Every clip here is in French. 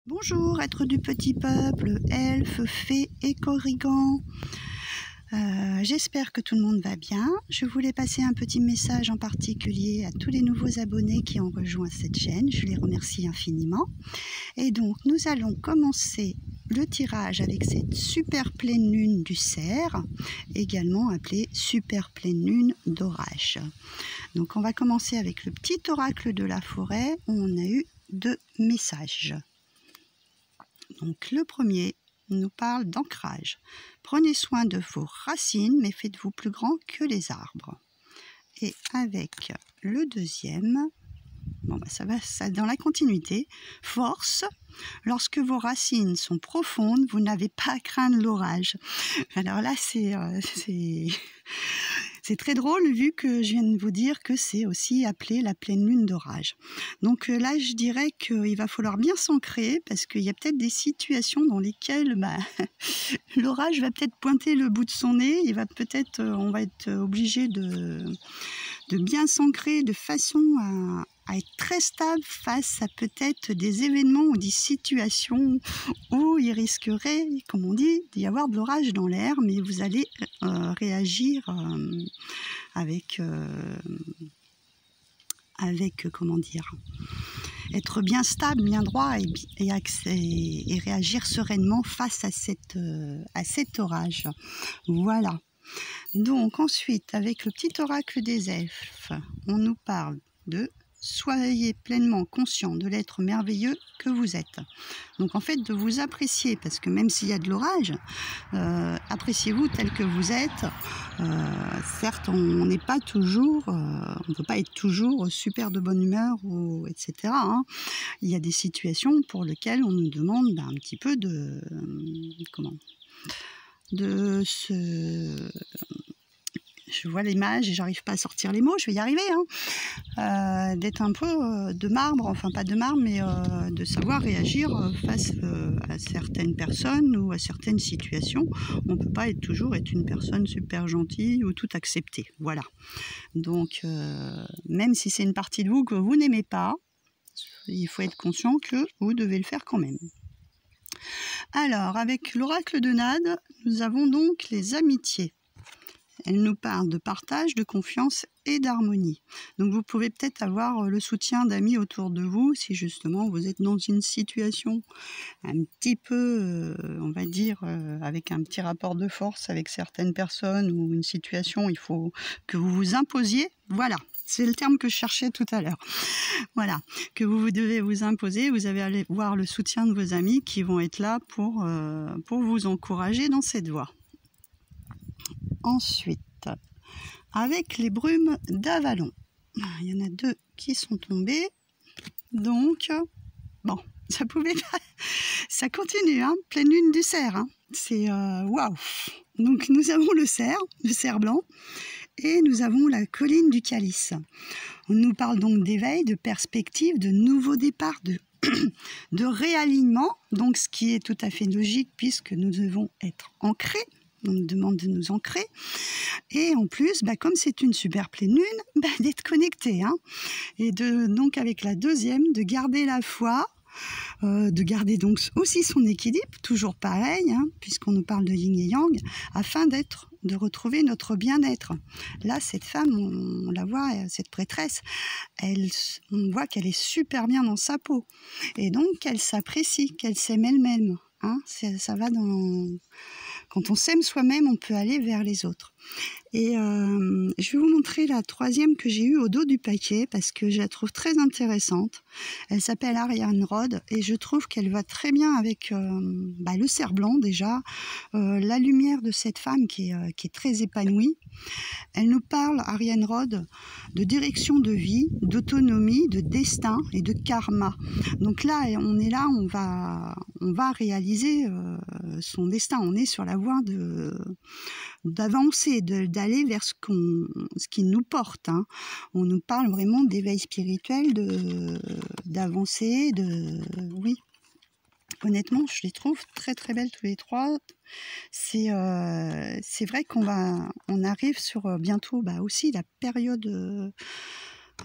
Bonjour, êtres du petit peuple, elfes, fées et corrigans. J'espère que tout le monde va bien. Je voulais passer un petit message en particulier à tous les nouveaux abonnés qui ont rejoint cette chaîne. Je les remercie infiniment. Et donc, nous allons commencer le tirage avec cette super pleine lune du cerf, également appelée super pleine lune d'orage. Donc, on va commencer avec le petit oracle de la forêt où on a eu 2 messages. Donc le premier nous parle d'ancrage. Prenez soin de vos racines, mais faites-vous plus grand que les arbres. Et avec le deuxième, bon bah ça va dans la continuité. Force, lorsque vos racines sont profondes, vous n'avez pas à craindre l'orage. Alors là c'est très drôle vu que je viens de vous dire que c'est aussi appelé la pleine lune d'orage. Donc là, je dirais qu'il va falloir bien s'ancrer parce qu'il y a peut-être des situations dans lesquelles l'orage va peut-être pointer le bout de son nez. On va être obligé de bien s'ancrer de façon à être très stable face à peut-être des événements ou des situations où il risquerait, comme on dit, d'y avoir de l'orage dans l'air, mais vous allez réagir avec comment dire, être bien stable, bien droit et réagir sereinement face à cet orage. Voilà. Donc ensuite, avec le petit oracle des elfes, on nous parle de « Soyez pleinement conscient de l'être merveilleux que vous êtes ». Donc en fait, de vous apprécier, parce que même s'il y a de l'orage, appréciez-vous tel que vous êtes. Certes, on n'est pas toujours, on ne peut pas être toujours super de bonne humeur, etc. Hein. Il y a des situations pour lesquelles on nous demande un petit peu de je vois l'image et j'arrive pas à sortir les mots, je vais y arriver, hein. D'être un peu de marbre, enfin pas de marbre, mais de savoir réagir face à certaines personnes ou à certaines situations. On ne peut pas toujours être une personne super gentille ou tout accepter, voilà. Donc, même si c'est une partie de vous que vous n'aimez pas, il faut être conscient que vous devez le faire quand même. Alors, avec l'oracle de Nade, nous avons donc les amitiés. Elle nous parle de partage, de confiance et d'harmonie. Donc vous pouvez peut-être avoir le soutien d'amis autour de vous si justement vous êtes dans une situation un petit peu, on va dire, avec un petit rapport de force avec certaines personnes ou une situation, il faut que vous vous imposiez. Voilà, c'est le terme que je cherchais tout à l'heure. Voilà, que vous devez vous imposer, vous allez aller voir le soutien de vos amis qui vont être là pour vous encourager dans cette voie. Ensuite, avec les brumes d'Avalon, il y en a 2 qui sont tombées, donc bon, ça pouvait pas, ça continue, hein, pleine lune du cerf, hein. C'est waouh. Donc nous avons le cerf blanc, et nous avons la colline du calice. On nous parle donc d'éveil, de perspective, de nouveau départ, de réalignement, donc ce qui est tout à fait logique puisque nous devons être ancrés. On nous demande de nous ancrer. Et en plus, comme c'est une super pleine lune, d'être connecté. Hein. Et donc avec la deuxième, de garder la foi, de garder donc aussi son équilibre, toujours pareil, hein, puisqu'on nous parle de yin et yang, afin de retrouver notre bien-être. Là, cette femme, on la voit, cette prêtresse, on voit qu'elle est super bien dans sa peau. Et donc, elle s'apprécie, qu'elle s'aime elle-même. Hein, ça va dans... Quand on s'aime soi-même, on peut aller vers les autres. Et je vais vous montrer la troisième que j'ai eue au dos du paquet parce que je la trouve très intéressante. Elle s'appelle Ariane Rod et je trouve qu'elle va très bien avec le cerf blanc déjà, la lumière de cette femme qui est très épanouie. Elle nous parle, Ariane Rod, de direction de vie, d'autonomie, de destin et de karma. Donc là, on va réaliser son destin. On est sur la voie d'avancer, d'aller vers ce qui nous porte. Hein. On nous parle vraiment d'éveil spirituel, d'avancer, oui. Honnêtement, je les trouve très très belles tous les 3. C'est vrai qu'on arrive sur bientôt aussi la période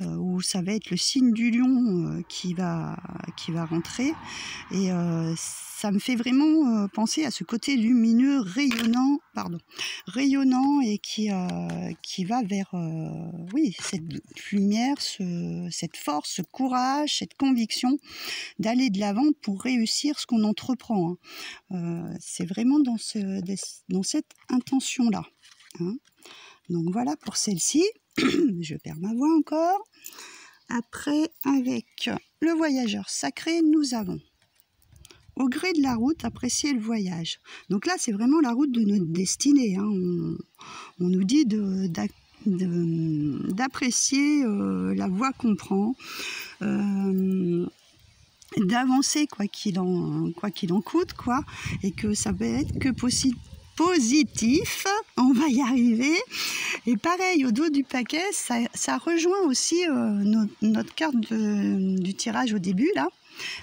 où ça va être le signe du lion qui va rentrer. Et ça me fait vraiment penser à ce côté lumineux, rayonnant et qui va vers oui, cette lumière, cette force, ce courage, cette conviction d'aller de l'avant pour réussir ce qu'on entreprend. C'est vraiment dans cette intention-là. Donc voilà pour celle-ci. Je perds ma voix encore. Après, avec le voyageur sacré, nous avons au gré de la route, apprécier le voyage. Donc là, c'est vraiment la route de notre destinée. On nous dit d'apprécier la voie qu'on prend, d'avancer quoi qu'il en coûte, quoi, et que ça va être que positif, on va y arriver. Et pareil, au dos du paquet, ça rejoint aussi notre carte du tirage au début, là,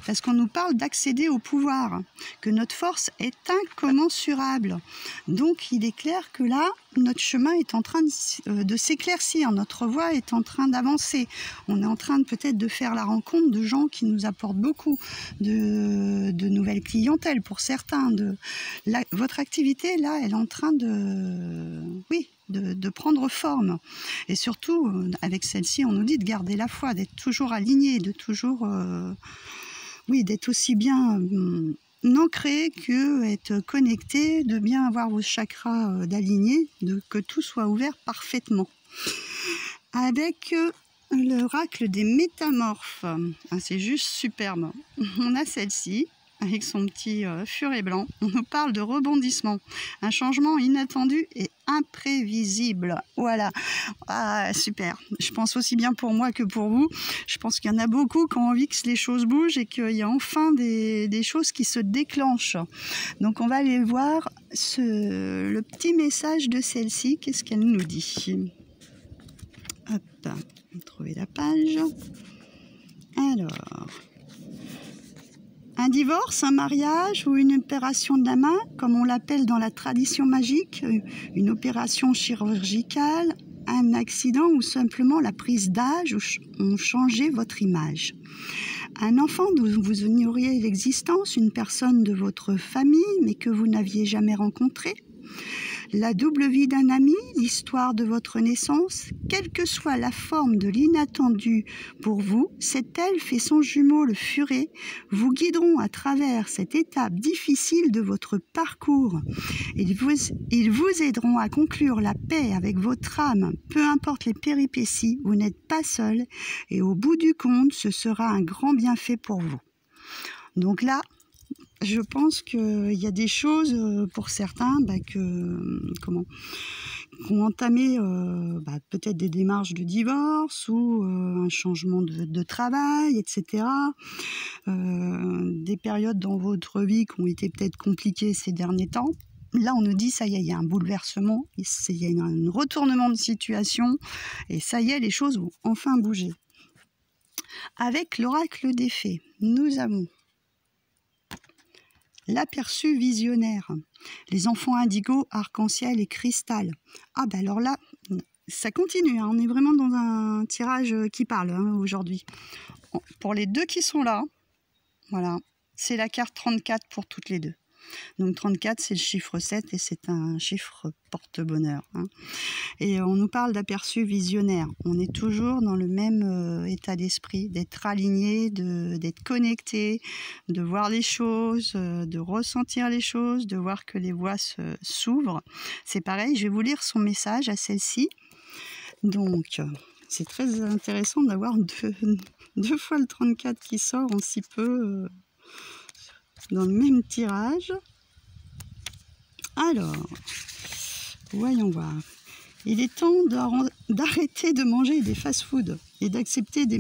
parce qu'on nous parle d'accéder au pouvoir, que notre force est incommensurable. Donc il est clair que là, notre chemin est en train de s'éclaircir, notre voie est en train d'avancer. On est en train peut-être de faire la rencontre de gens qui nous apportent beaucoup, de nouvelles clientèles pour certains. Votre activité, là, elle est en train de prendre forme. Et surtout, avec celle-ci, on nous dit de garder la foi, d'être toujours aligné, de toujours... d'être aussi bien ancré que être connecté, de bien avoir vos chakras d'alignés, que tout soit ouvert parfaitement. Avec l'oracle des métamorphes, c'est juste superbe. On a celle-ci, avec son petit furet blanc. On nous parle de rebondissement, un changement inattendu et imprévisible. Voilà, super. Je pense aussi bien pour moi que pour vous. Je pense qu'il y en a beaucoup qui ont envie que les choses bougent et qu'il y a enfin des choses qui se déclenchent. Donc on va aller voir le petit message de celle-ci. Qu'est-ce qu'elle nous dit? Hop, on va trouver la page. Alors... un divorce, un mariage ou une opération de la main, comme on l'appelle dans la tradition magique, une opération chirurgicale, un accident ou simplement la prise d'âge ont changé votre image. Un enfant dont vous ignoriez l'existence, une personne de votre famille mais que vous n'aviez jamais rencontrée. La double vie d'un ami, l'histoire de votre naissance, quelle que soit la forme de l'inattendu pour vous, cet elfe et son jumeau le furet vous guideront à travers cette étape difficile de votre parcours. Ils vous aideront à conclure la paix avec votre âme, peu importe les péripéties, vous n'êtes pas seul et au bout du compte, ce sera un grand bienfait pour vous. Donc là, je pense qu'il y a des choses pour certains qui ont entamé peut-être des démarches de divorce ou un changement de travail, etc. Des périodes dans votre vie qui ont été peut-être compliquées ces derniers temps. Là, on nous dit, ça y est, il y a un bouleversement, il y a un retournement de situation, et ça y est, les choses vont enfin bouger. Avec l'oracle des fées, nous avons l'aperçu visionnaire, les enfants indigo, arc-en-ciel et cristal. Alors là, ça continue, on est vraiment dans un tirage qui parle aujourd'hui. Pour les deux qui sont là, voilà, c'est la carte 34 pour toutes les deux. Donc 34, c'est le chiffre 7 et c'est un chiffre porte-bonheur. Et on nous parle d'aperçu visionnaire. On est toujours dans le même état d'esprit, d'être aligné, d'être connecté, de voir les choses, de ressentir les choses, de voir que les voies s'ouvrent. C'est pareil, je vais vous lire son message à celle-ci. Donc, c'est très intéressant d'avoir deux fois le 34 qui sort en si peu... dans le même tirage. Alors, voyons voir. Il est temps d'arrêter de manger des fast-foods et d'accepter des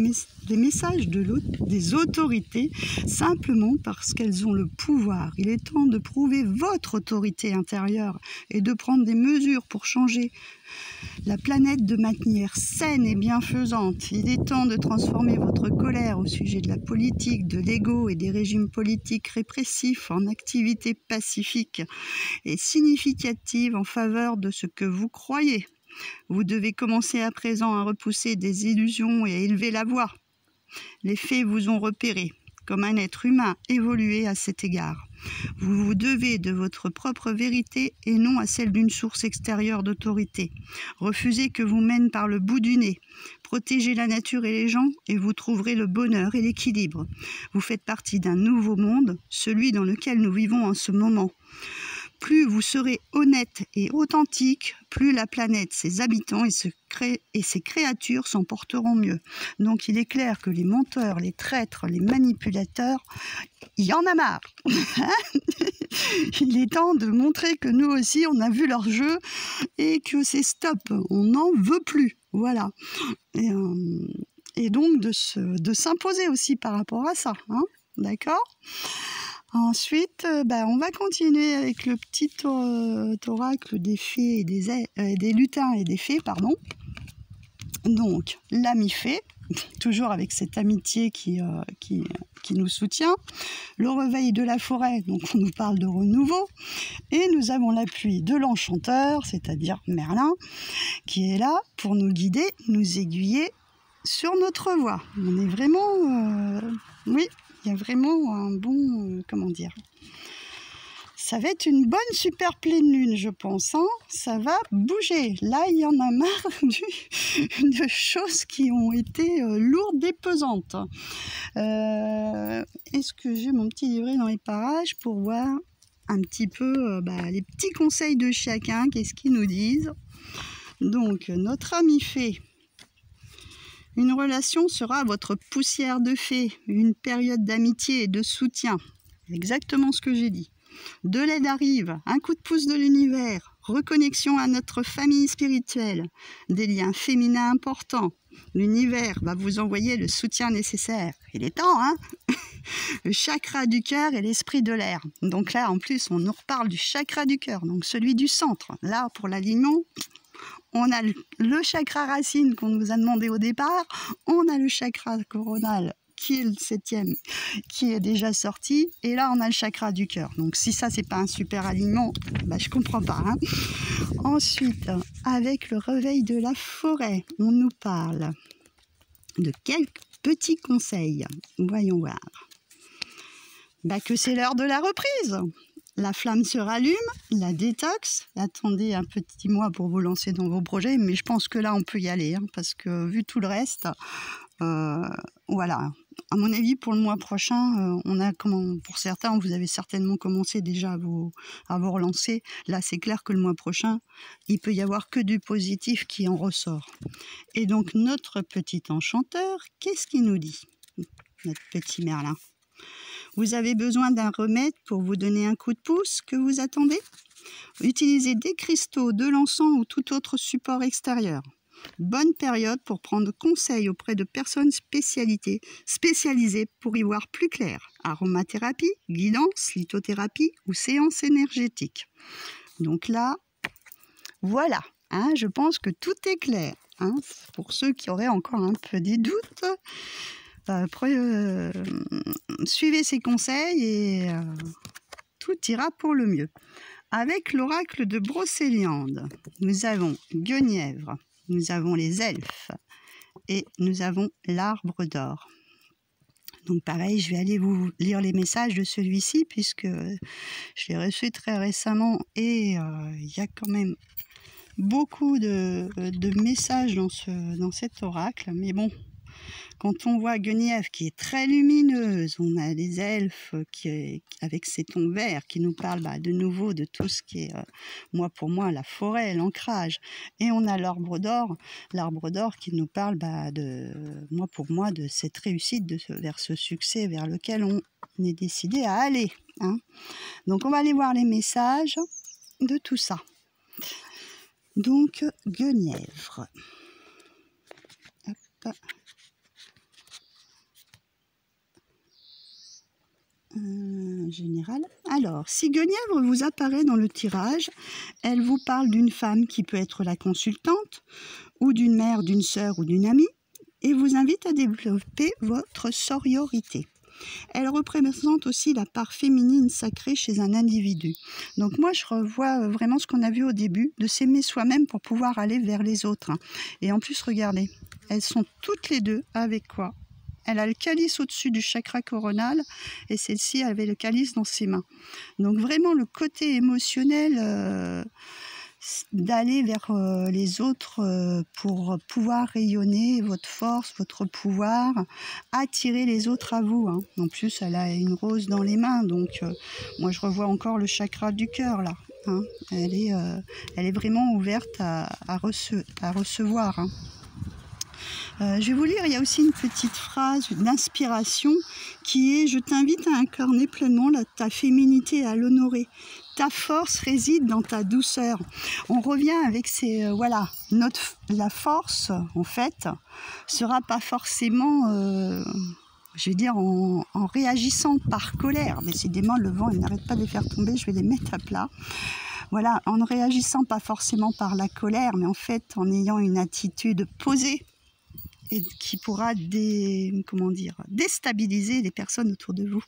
messages des autorités simplement parce qu'elles ont le pouvoir. Il est temps de prouver votre autorité intérieure et de prendre des mesures pour changer la planète de manière saine et bienfaisante. Il est temps de transformer votre colère au sujet de la politique, de l'ego et des régimes politiques répressifs en activité pacifique et significative en faveur de ce que vous croyez. Vous devez commencer à présent à repousser des illusions et à élever la voix. Les fées vous ont repéré comme un être humain évolué à cet égard. Vous vous devez de votre propre vérité et non à celle d'une source extérieure d'autorité. Refusez que vous mène par le bout du nez. Protégez la nature et les gens et vous trouverez le bonheur et l'équilibre. Vous faites partie d'un nouveau monde, celui dans lequel nous vivons en ce moment. Plus vous serez honnête et authentique, plus la planète, ses habitants et ses créatures s'en porteront mieux. Donc il est clair que les menteurs, les traîtres, les manipulateurs, il y en a marre. Il est temps de montrer que nous aussi, on a vu leur jeu et que c'est stop, on n'en veut plus. Voilà. Et donc de s'imposer aussi par rapport à ça. Hein, d'accord ? Ensuite, on va continuer avec le petit oracle des fées et des lutins et des fées, pardon. Donc, l'ami fée, toujours avec cette amitié qui nous soutient. Le réveil de la forêt, donc on nous parle de renouveau. Et nous avons l'appui de l'enchanteur, c'est-à-dire Merlin, qui est là pour nous guider, nous aiguiller sur notre voie. On est vraiment... oui. Il y a vraiment un bon... comment dire ? Ça va être une bonne super pleine lune, je pense. Hein, ça va bouger. Là, il y en a marre de choses qui ont été lourdes et pesantes. Est-ce que j'ai mon petit livret dans les parages pour voir un petit peu les petits conseils de chacun, qu'est-ce qu'ils nous disent. Donc, notre ami fée. Une relation sera votre poussière de fée, une période d'amitié et de soutien. Exactement ce que j'ai dit. De l'aide arrive, un coup de pouce de l'univers, reconnexion à notre famille spirituelle, des liens féminins importants. L'univers va vous envoyer le soutien nécessaire. Il est temps, hein? Le chakra du cœur et l'esprit de l'air. Donc là, en plus, on nous reparle du chakra du cœur, donc celui du centre. Là, pour l'alignement, on a le chakra racine qu'on nous a demandé au départ, on a le chakra coronal qui est le 7e, qui est déjà sorti, et là on a le chakra du cœur. Donc si ça c'est pas un super alignement, je comprends pas. Hein. Ensuite, avec le réveil de la forêt, on nous parle de quelques petits conseils. Voyons voir. Que c'est l'heure de la reprise. La flamme se rallume, la détox. Attendez un petit mois pour vous lancer dans vos projets, mais je pense que là, on peut y aller, hein, parce que vu tout le reste, voilà. À mon avis, pour le mois prochain, pour certains, vous avez certainement commencé déjà à vous relancer. Là, c'est clair que le mois prochain, il peut y avoir que du positif qui en ressort. Et donc, notre petit enchanteur, qu'est-ce qu'il nous dit, notre petit Merlin ? Vous avez besoin d'un remède pour vous donner un coup de pouce que vous attendez ? Utilisez des cristaux, de l'encens ou tout autre support extérieur. Bonne période pour prendre conseil auprès de personnes spécialisées pour y voir plus clair. Aromathérapie, guidance, lithothérapie ou séance énergétique. Donc là, voilà, hein, je pense que tout est clair. Hein, pour ceux qui auraient encore un peu des doutes, suivez ces conseils et tout ira pour le mieux. Avec l'oracle de Brocéliande, nous avons Guenièvre, nous avons les elfes et nous avons l'arbre d'or. Donc pareil, je vais aller vous lire les messages de celui-ci puisque je l'ai reçu très récemment et il y a quand même beaucoup de messages dans cet oracle. Mais bon, quand on voit Guenièvre qui est très lumineuse, on a les elfes avec ces tons verts qui nous parlent de nouveau de tout ce qui est, pour moi, la forêt, l'ancrage. Et on a l'arbre d'or qui nous parle, pour moi, de cette réussite, vers ce succès vers lequel on est décidé à aller. Hein. Donc on va aller voir les messages de tout ça. Donc, Guenièvre. Hop. Général. Alors, si Guenièvre vous apparaît dans le tirage, elle vous parle d'une femme qui peut être la consultante, ou d'une mère, d'une sœur ou d'une amie, et vous invite à développer votre sororité. Elle représente aussi la part féminine sacrée chez un individu. Donc moi, je revois vraiment ce qu'on a vu au début, de s'aimer soi-même pour pouvoir aller vers les autres. Et en plus, regardez, elles sont toutes les deux avec quoi? Elle a le calice au-dessus du chakra coronal et celle-ci avait le calice dans ses mains. Donc vraiment le côté émotionnel d'aller vers les autres pour pouvoir rayonner votre force, votre pouvoir, attirer les autres à vous. Hein. En plus, elle a une rose dans les mains, donc moi je revois encore le chakra du cœur là. Hein. Elle est vraiment ouverte à recevoir. Hein. Je vais vous lire, il y a aussi une petite phrase d'inspiration qui est « Je t'invite à incarner pleinement ta féminité et à l'honorer. Ta force réside dans ta douceur. » On revient avec ces... voilà, la force, en fait, sera pas forcément... je vais dire en réagissant par colère. Décidément, le vent, il n'arrête pas de les faire tomber, je vais les mettre à plat. Voilà, en ne réagissant pas forcément par la colère, mais en fait en ayant une attitude posée, et qui pourra déstabiliser les personnes autour de vous.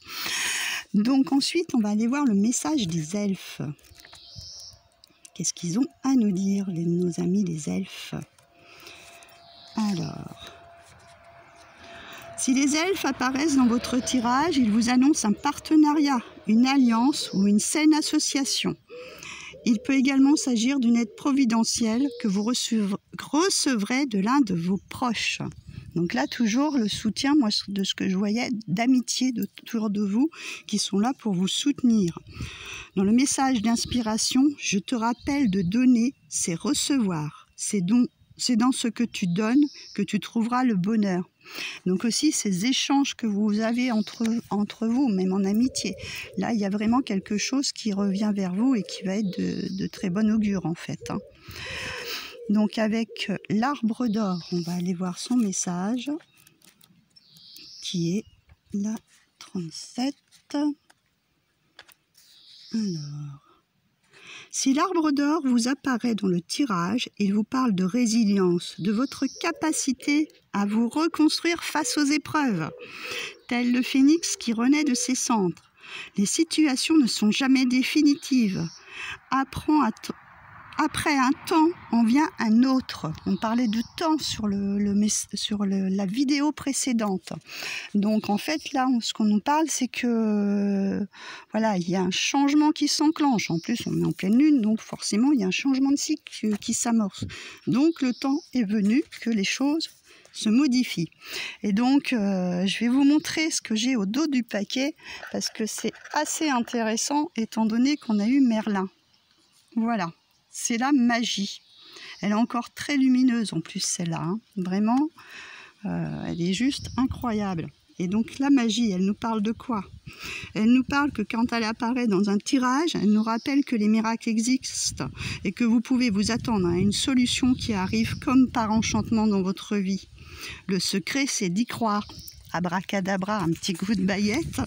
Donc ensuite, on va aller voir le message des elfes. Qu'est-ce qu'ils ont à nous dire, nos amis les elfes? Alors, si les elfes apparaissent dans votre tirage, ils vous annoncent un partenariat, une alliance ou une saine association. Il peut également s'agir d'une aide providentielle que vous recevrez de l'un de vos proches. Donc là, toujours le soutien, moi, de ce que je voyais, d'amitié autour de vous, qui sont là pour vous soutenir. Dans le message d'inspiration, je te rappelle de donner, c'est recevoir. C'est dans ce que tu donnes que tu trouveras le bonheur. Donc aussi ces échanges que vous avez entre vous, même en amitié. Là, il y a vraiment quelque chose qui revient vers vous et qui va être de très bon augure en fait. Hein. Donc avec l'arbre d'or, on va aller voir son message qui est la 37. Alors... Si l'arbre d'or vous apparaît dans le tirage, il vous parle de résilience, de votre capacité à vous reconstruire face aux épreuves, tel le phénix qui renaît de ses cendres. Les situations ne sont jamais définitives. Après un temps, en vient un autre. On parlait de temps sur la vidéo précédente. Donc en fait, là, ce qu'on nous parle, c'est que voilà, il y a un changement qui s'enclenche. En plus, on est en pleine lune, donc forcément, il y a un changement de cycle qui s'amorce. Donc le temps est venu que les choses se modifient. Et donc, je vais vous montrer ce que j'ai au dos du paquet, parce que c'est assez intéressant, étant donné qu'on a eu Merlin. Voilà. C'est la magie. Elle est encore très lumineuse en plus celle-là. Hein. Vraiment, elle est juste incroyable. Et donc la magie, elle nous parle de quoi? Elle nous parle que quand elle apparaît dans un tirage, elle nous rappelle que les miracles existent et que vous pouvez vous attendre à une solution qui arrive comme par enchantement dans votre vie. Le secret, c'est d'y croire. Abracadabra, un petit coup de baguette.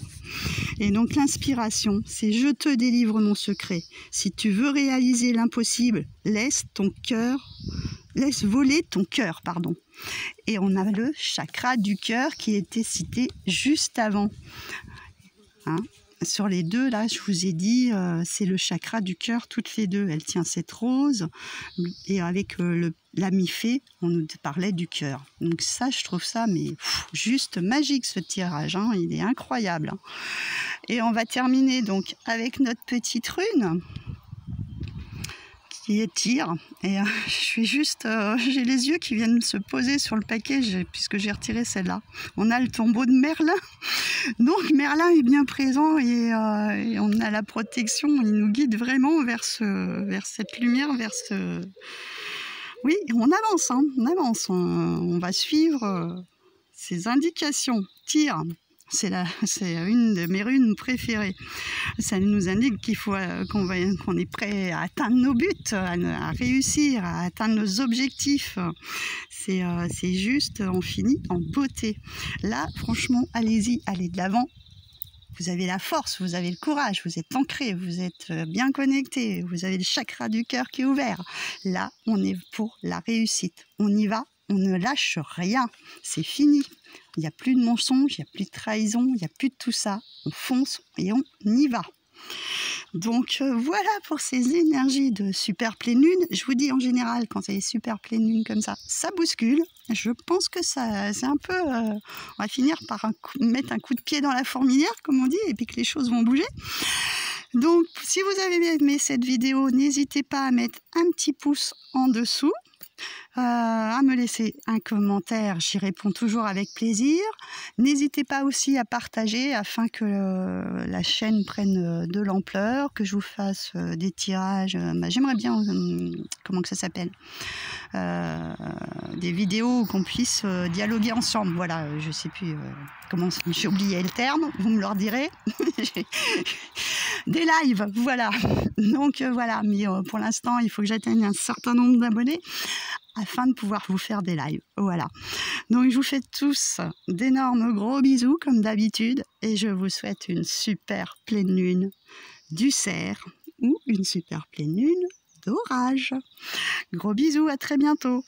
Et donc l'inspiration, c'est « Je te délivre mon secret ». Si tu veux réaliser l'impossible, laisse voler ton cœur, pardon. Et on a le chakra du cœur qui était cité juste avant. Hein? Sur les deux, là, je vous ai dit, c'est le chakra du cœur, toutes les deux. Elle tient cette rose, et avec l'ami fée, on nous parlait du cœur. Donc ça, je trouve ça, mais juste magique, ce tirage. Hein, il est incroyable. Hein. Et on va terminer donc avec notre petite rune, qui est tir. Et je suis juste, j'ai les yeux qui viennent se poser sur le paquet, puisque j'ai retiré celle-là. On a le tombeau de Merlin. Donc Merlin est bien présent et on a la protection, il nous guide vraiment vers cette lumière, vers ce... Oui, on avance, hein, on avance, on va suivre ces indications. Tir, c'est une de mes runes préférées. Ça nous indique qu'il faut qu'on est prêt à atteindre nos buts, à réussir, à atteindre nos objectifs. C'est juste, on finit en beauté. Là, franchement, allez-y, allez de l'avant. Vous avez la force, vous avez le courage, vous êtes ancré, vous êtes bien connecté, vous avez le chakra du cœur qui est ouvert. Là, on est pour la réussite. On y va, on ne lâche rien. C'est fini. Il n'y a plus de mensonges, il n'y a plus de trahison, il n'y a plus de tout ça. On fonce et on y va. Donc voilà pour ces énergies de super pleine lune. Je vous dis en général, quand c'est super pleine lune comme ça bouscule. Je pense que ça, c'est un peu... on va finir par mettre un coup de pied dans la fourmilière, comme on dit, et puis que les choses vont bouger. Donc si vous avez aimé cette vidéo, n'hésitez pas à mettre un petit pouce en dessous. À me laisser un commentaire, j'y réponds toujours avec plaisir. N'hésitez pas aussi à partager afin que la chaîne prenne de l'ampleur, que je vous fasse des tirages. J'aimerais bien, comment que ça s'appelle, des vidéos où qu'on puisse dialoguer ensemble. Voilà, je sais plus comment, j'ai oublié le terme, vous me le redirez. Des lives, voilà. Donc voilà, mais pour l'instant, il faut que j'atteigne un certain nombre d'abonnés afin de pouvoir vous faire des lives. Voilà. Donc je vous fais tous d'énormes gros bisous comme d'habitude et je vous souhaite une super pleine lune du cerf ou une super pleine lune d'orage. Gros bisous, à très bientôt.